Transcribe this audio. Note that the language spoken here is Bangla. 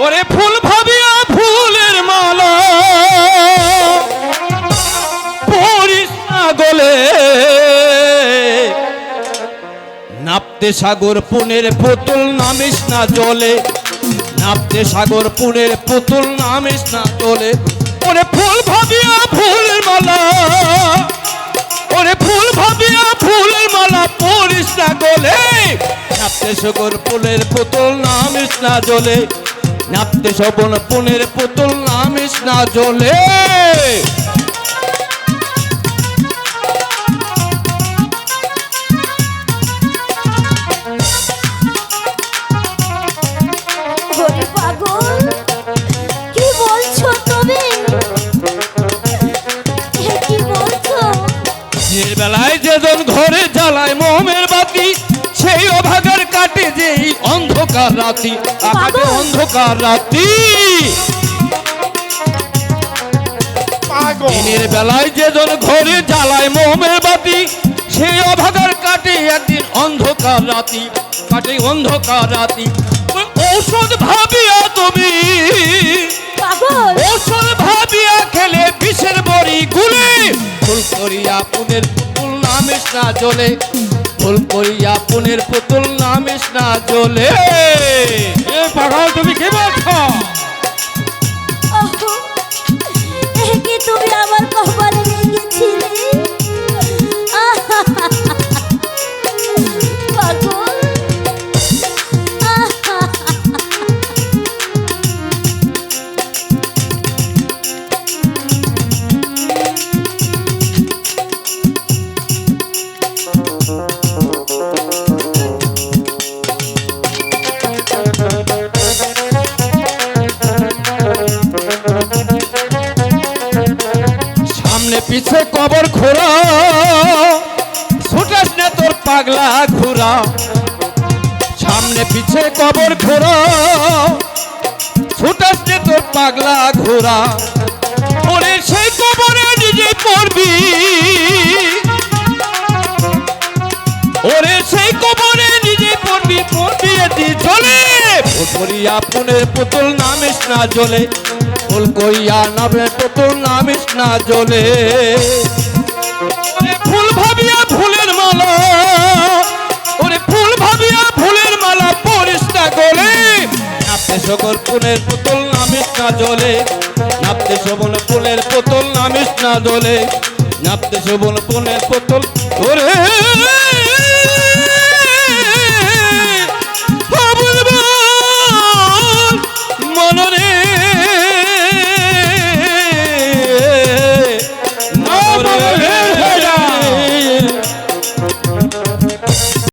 ওরে ফুল ভাবিয়া ফুলের মালা পরিস না গলে, নাপতে সাগর পুনের পুতুল নামিস না জলে, নাপতে সাগর পুনের পুতুল নামিস না জলে। ওরে ফুল ভাবিয়া ফুলের মালা, ওরে ফুল ভাবিয়া ফুলের মালা পরিস না গলে, নাপতে সাগর পুনের পুতুল নামিস না জলে, নাপতে সাগর পুনের পুতুল নামিস না জলে। বেলায় যেজন ঘরে জ্বালায় মোমের বাতি, সেই অভাগার কাটে যেই অন্ধকার রাতি, কাটে অন্ধকার রাতি। দিনের বেলায় যেজন ঘরে জ্বালায় মোমের বাতি, সেই অভাগার কাটে একদিন অন্ধকার রাতি, কাটে অন্ধকার রাতি। ঔষধ ভাবিয়া তুমি, ঔষধ ভাবিয়া খেলে বিষের বড়ি গুলে, ফুল করিয়া পুনের পুতুল নামিস না জলে, ফুল করিয়া পুনের পুতুল নামিস না জলে। এ পাগল তুমি কি বলছো? কি তুমি আমার কপালে লেগেছিলে পাগল। পিছে কবর খোরা, ছুটাস না তোর পাগলা ঘোরা, সামনে পিছে কবর খোরা, ছুটাস না তোর পাগলা ঘোরা। ওরে সেই কবরে নিজে পড়বি, ওরে সেই কবরে নিজে পড়বি, পড়বি এটি চলে। ফুল করিয়া পুনের পুতুল নামিস না জলে, ফুল করিয়া নামে পুতুল নামিস না জলে। ফুল ভাবিয়া ফুলের মালা, ওরে ফুল ভাবিয়া ফুলের মালা পরিস না গলে, নাপতে সাগর পুনের পুতুল নামিস না জলে, নাপতে সাগর পুনের পুতুল নামিস না জলে, নাপতে সাগর পুনের পুতুল। ওরে